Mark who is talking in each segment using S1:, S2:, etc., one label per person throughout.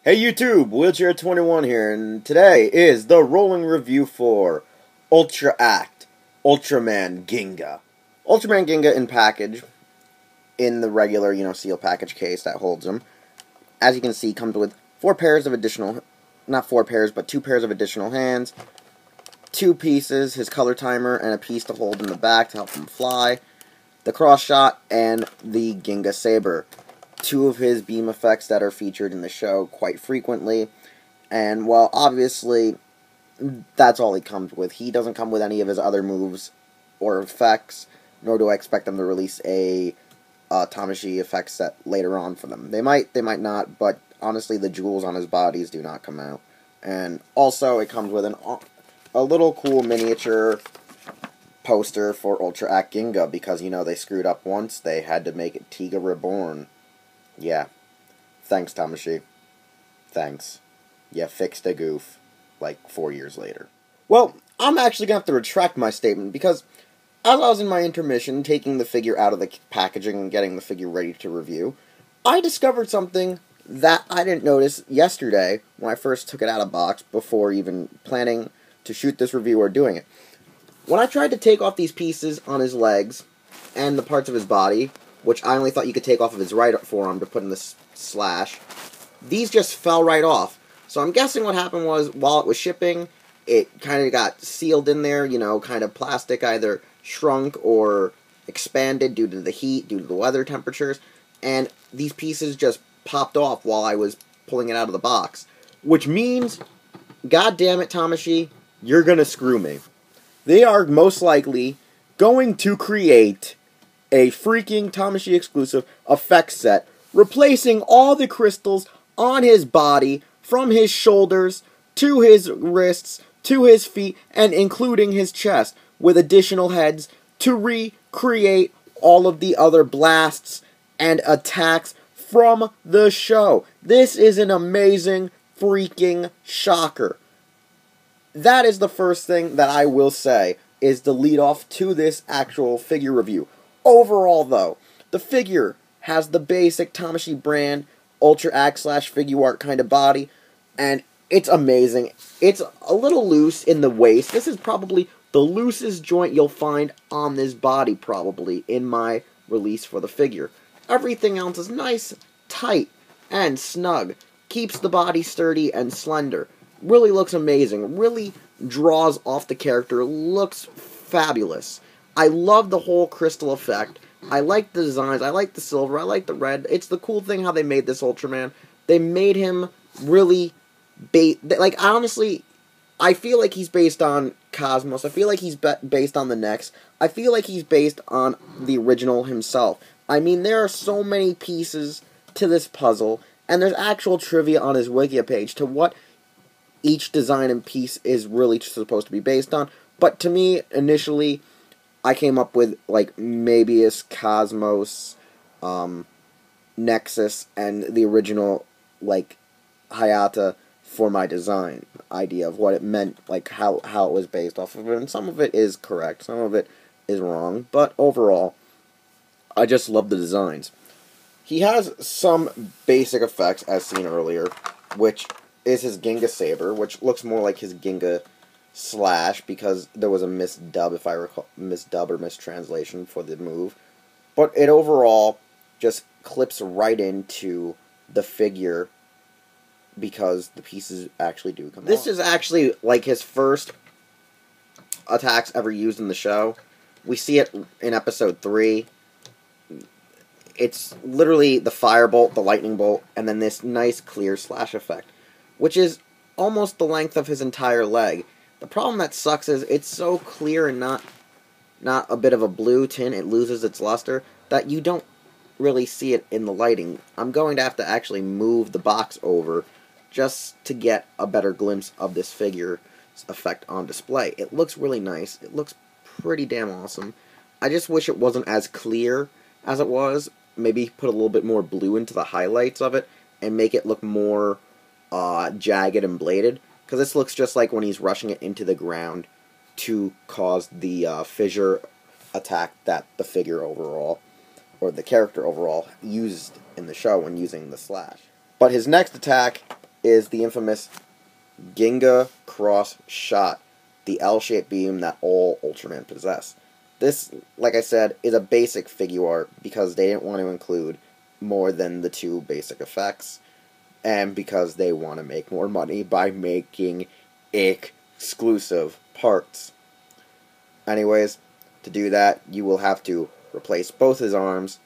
S1: Hey YouTube, Wheelchair21 here, and today is the rolling review for Ultra Act, Ultraman Ginga. Ultraman Ginga in package, in the regular, seal package case that holds them. As you can see, comes with 4 pairs of additional, not 4 pairs, but 2 pairs of additional hands, 2 pieces, his color timer, and a piece to hold in the back to help him fly, the cross shot, and the Ginga Saber. 2 of his beam effects that are featured in the show quite frequently, and while obviously that's all he comes with, he doesn't come with any of his other moves or effects, nor do I expect them to release a Tamashii effect set later on for them. They might not, but honestly the jewels on his bodies do not come out. And also it comes with a little cool miniature poster for Ultra Act Ginga, because they screwed up once, they had to make it Tiga Reborn. Yeah. Thanks, Tamashii. Thanks. You fixed a goof, like 4 years later. Well, I'm actually going to have to retract my statement, because as I was in my intermission, taking the figure out of the packaging and getting the figure ready to review, I discovered something that I didn't notice yesterday when I first took it out of the box, before even planning to shoot this review or doing it. When I tried to take off these pieces on his legs and the parts of his body, which I only thought you could take off of his right forearm to put in the slash, these just fell right off. So I'm guessing what happened was, while it was shipping, it kind of got sealed in there, kind of plastic either shrunk or expanded due to the heat, due to the weather temperatures, and these pieces just popped off while I was pulling it out of the box. Which means, god damn it, Tamashii, you're gonna screw me. They are most likely going to create a freaking Tamashii exclusive effect set, replacing all the crystals on his body, from his shoulders, to his wrists, to his feet, and including his chest, with additional heads to recreate all of the other blasts and attacks from the show. This is an amazing freaking shocker. That is the first thing that I will say, is the lead off to this actual figure review. Overall, though, the figure has the basic Tamashii brand, Ultra Act / Figuart kind of body, and it's amazing. It's a little loose in the waist. This is probably the loosest joint you'll find on this body, probably, in my release for the figure. Everything else is nice, tight, and snug. Keeps the body sturdy and slender. Really looks amazing. Really draws off the character. Looks fabulous. I love the whole crystal effect. I like the designs. I like the silver. I like the red. It's the cool thing how they made this Ultraman. They made him really honestly, I feel like he's based on Cosmos. I feel like he's based on the next. I feel like he's based on the original himself. I mean, there are so many pieces to this puzzle, and there's actual trivia on his Wikia page to what each design and piece is really supposed to be based on. But to me, initially, I came up with, Mabius, Cosmos, Nexus, and the original, Hayata for my design idea of what it meant, how it was based off of it. And some of it is correct, some of it is wrong, but overall, I just love the designs. He has some basic effects, as seen earlier, which is his Ginga Saber, which looks more like his Ginga Slash, because there was a misdub, if I recall, misdub or mistranslation for the move. But it overall just clips right into the figure, because the pieces actually do come off. This is actually, his first attacks ever used in the show. We see it in episode 3. It's literally the firebolt, the lightning bolt, and then this nice clear slash effect, which is almost the length of his entire leg. The problem that sucks is it's so clear and not a bit of a blue tint, it loses its luster, that you don't really see it in the lighting. I'm going to have to actually move the box over just to get a better glimpse of this figure's effect on display. It looks really nice. It looks pretty damn awesome. I just wish it wasn't as clear as it was. Maybe put a little bit more blue into the highlights of it and make it look more jagged and bladed. Because this looks just like when he's rushing it into the ground to cause the fissure attack that the figure overall, or the character overall, used in the show when using the slash. But his next attack is the infamous Ginga Cross Shot, the L-shaped beam that all Ultraman possess. This, like I said, is a basic figure art because they didn't want to include more than the 2 basic effects, and because they want to make more money by making exclusive parts. Anyways, to do that, you will have to replace both his arms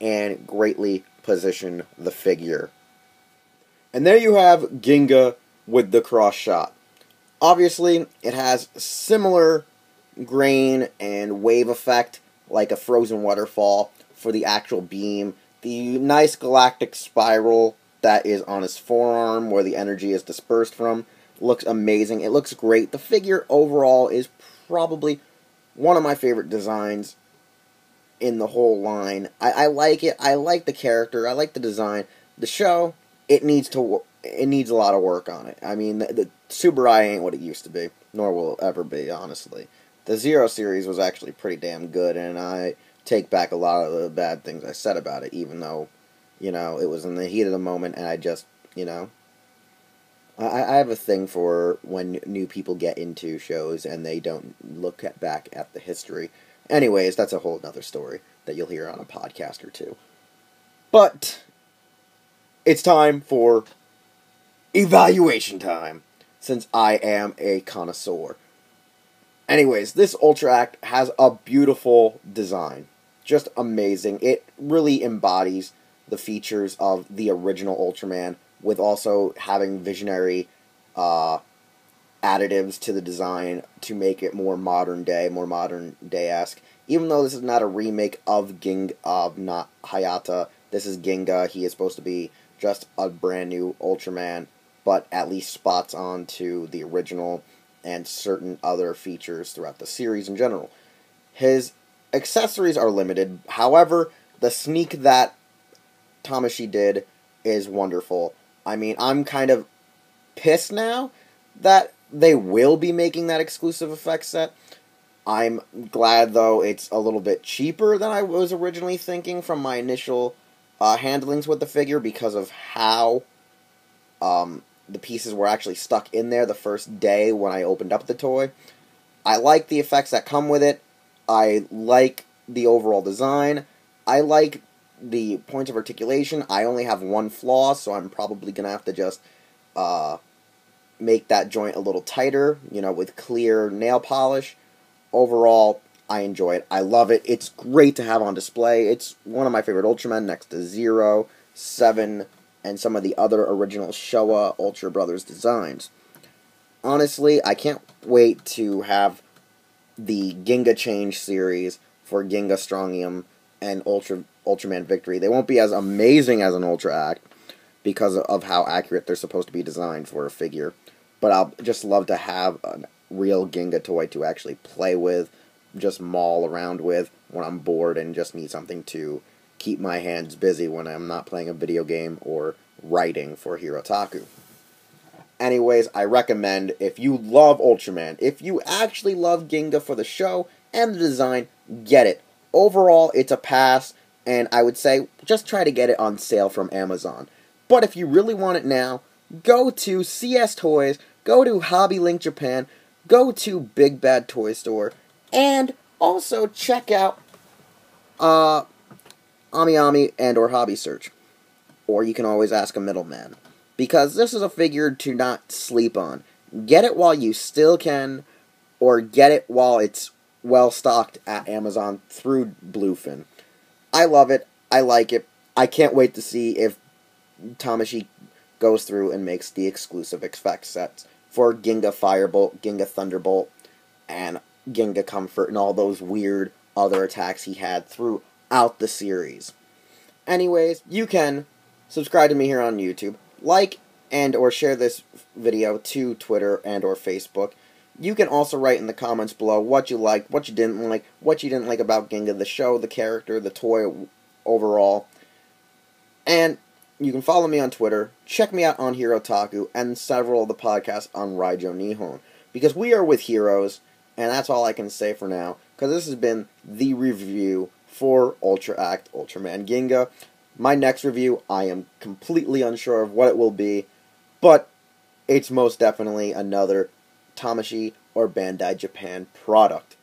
S1: and greatly position the figure. And there you have Ginga with the cross shot. Obviously, it has similar grain and wave effect like a frozen waterfall for the actual beam. The nice galactic spiral that is on his forearm where the energy is dispersed from looks amazing. It looks great. The figure overall is probably one of my favorite designs in the whole line. I like it. I like the character. I like the design. The show, it needs a lot of work on it. I mean, the Mirai ain't what it used to be, nor will it ever be, honestly. The Zero series was actually pretty damn good, and I take back a lot of the bad things I said about it, even though, it was in the heat of the moment, and I just, I have a thing for when new people get into shows and they don't look back at the history. Anyways, that's a whole other story that you'll hear on a podcast or two. But it's time for evaluation time, since I am a connoisseur. Anyways, this Ultra Act has a beautiful design. Just amazing. It really embodies the features of the original Ultraman, with also having visionary additives to the design to make it more modern day-esque. Even though this is not a remake of not Hayata, this is Ginga. He is supposed to be just a brand new Ultraman, but at least spots on to the original and certain other features throughout the series in general. His accessories are limited. However, the sneak that Tamashii did is wonderful. I mean, I'm kind of pissed now that they will be making that exclusive effects set. I'm glad, though, it's a little bit cheaper than I was originally thinking from my initial handlings with the figure, because of how the pieces were actually stuck in there the first day when I opened up the toy. I like the effects that come with it. I like the overall design. I like the points of articulation. I only have one flaw, so I'm probably going to have to just make that joint a little tighter, with clear nail polish. Overall, I enjoy it. I love it. It's great to have on display. It's one of my favorite Ultramen next to Zero, 7, and some of the other original Showa Ultra Brothers designs. Honestly, I can't wait to have the Ginga Change series for Ginga Strongium and Ultraman Victory. They won't be as amazing as an Ultra Act because of how accurate they're supposed to be designed for a figure. But I'll just love to have a real Ginga toy to actually play with, just maul around with when I'm bored and just need something to keep my hands busy when I'm not playing a video game or writing for Hirotaku. Anyways, I recommend, if you love Ultraman, if you actually love Ginga for the show and the design, get it. Overall, it's a pass, and I would say just try to get it on sale from Amazon. But if you really want it now, go to CS Toys, go to Hobby Link Japan, go to Big Bad Toy Store, and also check out AmiAmi and or Hobby Search. Or you can always ask a middleman. Because this is a figure to not sleep on. Get it while you still can, or get it while it's well stocked at Amazon through Bluefin. I love it. I like it. I can't wait to see if Tamashii goes through and makes the exclusive effects sets for Ginga Firebolt, Ginga Thunderbolt, and Ginga Comfort, and all those weird other attacks he had throughout the series. Anyways, you can subscribe to me here on YouTube, like and or share this video to Twitter and or Facebook. You can also write in the comments below what you liked, what you didn't like about Ginga, the show, the character, the toy overall. And you can follow me on Twitter, check me out on Hirotaku, and several of the podcasts on Raijo Nihon. Because we are with heroes, and that's all I can say for now, because this has been the review for Ultra Act Ultraman Ginga. My next review, I am completely unsure of what it will be, but it's most definitely another Tamashii or Bandai Japan product.